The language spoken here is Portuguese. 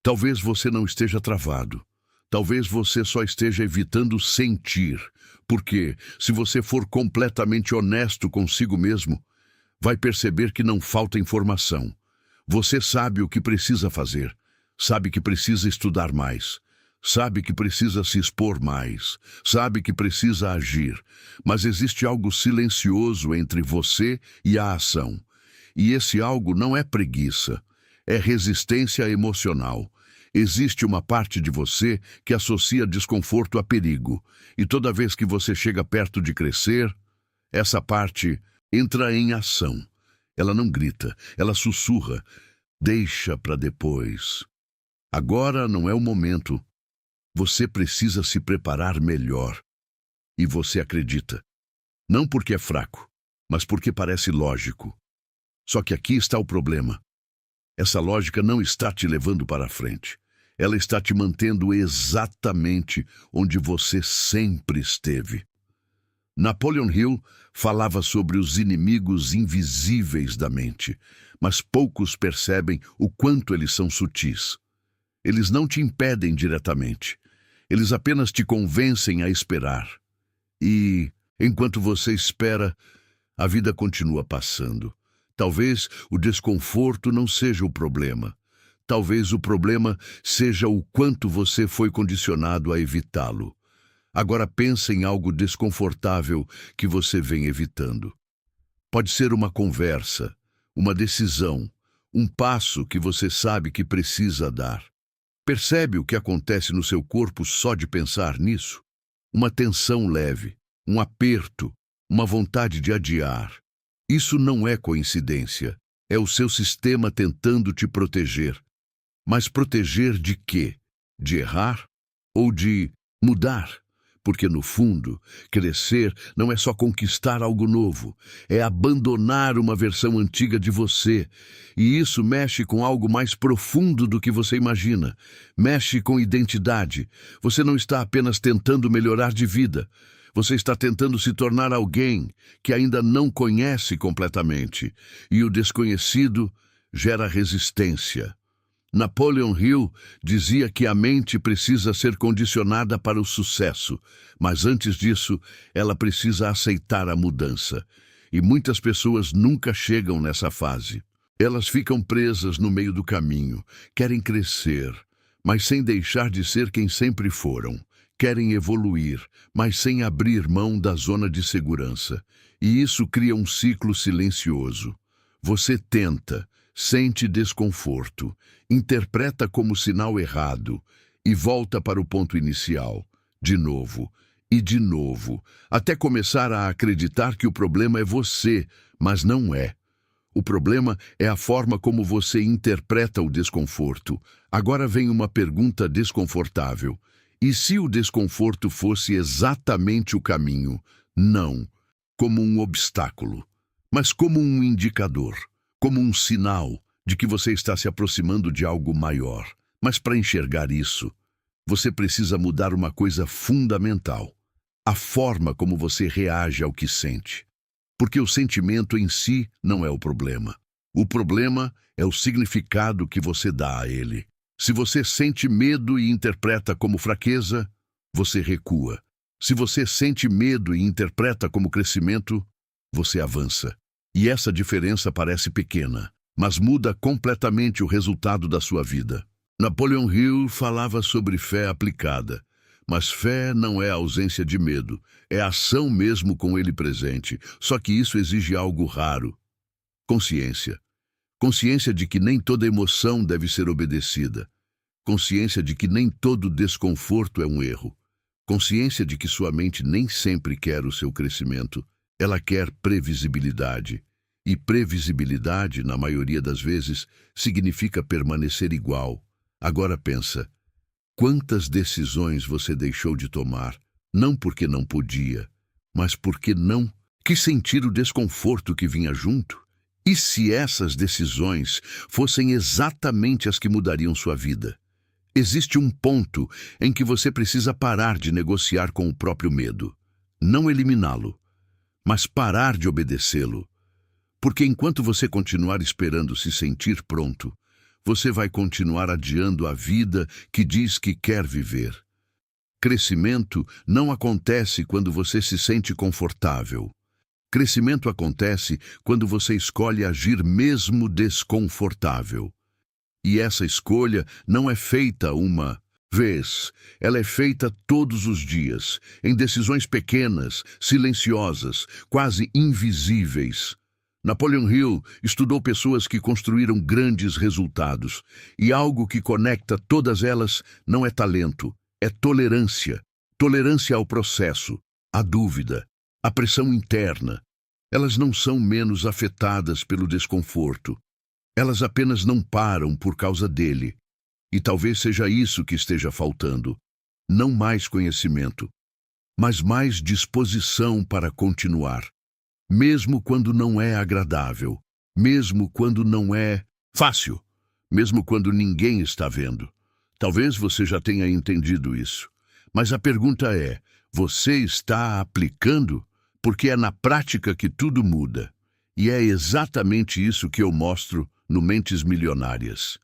Talvez você não esteja travado. Talvez você só esteja evitando sentir. Porque, se você for completamente honesto consigo mesmo, vai perceber que não falta informação. Você sabe o que precisa fazer. Sabe que precisa estudar mais. Sabe que precisa se expor mais. Sabe que precisa agir. Mas existe algo silencioso entre você e a ação. E esse algo não é preguiça. É resistência emocional. Existe uma parte de você que associa desconforto a perigo. E toda vez que você chega perto de crescer, essa parte entra em ação. Ela não grita, ela sussurra. Deixa para depois. Agora não é o momento. Você precisa se preparar melhor. E você acredita. Não porque é fraco, mas porque parece lógico. Só que aqui está o problema. Essa lógica não está te levando para frente. Ela está te mantendo exatamente onde você sempre esteve. Napoleon Hill falava sobre os inimigos invisíveis da mente, mas poucos percebem o quanto eles são sutis. Eles não te impedem diretamente. Eles apenas te convencem a esperar. E, enquanto você espera, a vida continua passando. Talvez o desconforto não seja o problema. Talvez o problema seja o quanto você foi condicionado a evitá-lo. Agora pensa em algo desconfortável que você vem evitando. Pode ser uma conversa, uma decisão, um passo que você sabe que precisa dar. Percebe o que acontece no seu corpo só de pensar nisso? Uma tensão leve, um aperto, uma vontade de adiar. Isso não é coincidência. É o seu sistema tentando te proteger. Mas proteger de quê? De errar? Ou de mudar? Porque, no fundo, crescer não é só conquistar algo novo, é abandonar uma versão antiga de você. E isso mexe com algo mais profundo do que você imagina. Mexe com identidade. Você não está apenas tentando melhorar de vida. Você está tentando se tornar alguém que ainda não conhece completamente. E o desconhecido gera resistência. Napoleon Hill dizia que a mente precisa ser condicionada para o sucesso, mas antes disso, ela precisa aceitar a mudança. E muitas pessoas nunca chegam nessa fase. Elas ficam presas no meio do caminho, querem crescer, mas sem deixar de ser quem sempre foram. Querem evoluir, mas sem abrir mão da zona de segurança. E isso cria um ciclo silencioso. Você tenta, sente desconforto, interpreta como sinal errado e volta para o ponto inicial, de novo e de novo, até começar a acreditar que o problema é você, mas não é. O problema é a forma como você interpreta o desconforto. Agora vem uma pergunta desconfortável. E se o desconforto fosse exatamente o caminho? Não como um obstáculo, mas como um indicador, como um sinal de que você está se aproximando de algo maior. Mas para enxergar isso, você precisa mudar uma coisa fundamental: a forma como você reage ao que sente. Porque o sentimento em si não é o problema. O problema é o significado que você dá a ele. Se você sente medo e interpreta como fraqueza, você recua. Se você sente medo e interpreta como crescimento, você avança. E essa diferença parece pequena, mas muda completamente o resultado da sua vida. Napoleon Hill falava sobre fé aplicada, mas fé não é ausência de medo, é ação mesmo com ele presente, só que isso exige algo raro: consciência. Consciência de que nem toda emoção deve ser obedecida. Consciência de que nem todo desconforto é um erro. Consciência de que sua mente nem sempre quer o seu crescimento. Ela quer previsibilidade. E previsibilidade, na maioria das vezes, significa permanecer igual. Agora pensa, quantas decisões você deixou de tomar, não porque não podia, mas porque não quis sentir o desconforto que vinha junto? E se essas decisões fossem exatamente as que mudariam sua vida? Existe um ponto em que você precisa parar de negociar com o próprio medo. Não eliminá-lo, mas parar de obedecê-lo. Porque enquanto você continuar esperando se sentir pronto, você vai continuar adiando a vida que diz que quer viver. Crescimento não acontece quando você se sente confortável. Crescimento acontece quando você escolhe agir mesmo desconfortável. E essa escolha não é feita uma vez, ela é feita todos os dias, em decisões pequenas, silenciosas, quase invisíveis. Napoleon Hill estudou pessoas que construíram grandes resultados, e algo que conecta todas elas não é talento, é tolerância. Tolerância ao processo, à dúvida, à pressão interna. Elas não são menos afetadas pelo desconforto. Elas apenas não param por causa dele. E talvez seja isso que esteja faltando. Não mais conhecimento, mas mais disposição para continuar. Mesmo quando não é agradável, mesmo quando não é fácil, mesmo quando ninguém está vendo. Talvez você já tenha entendido isso. Mas a pergunta é, você está aplicando? Porque é na prática que tudo muda. E é exatamente isso que eu mostro no Mentes Milionárias.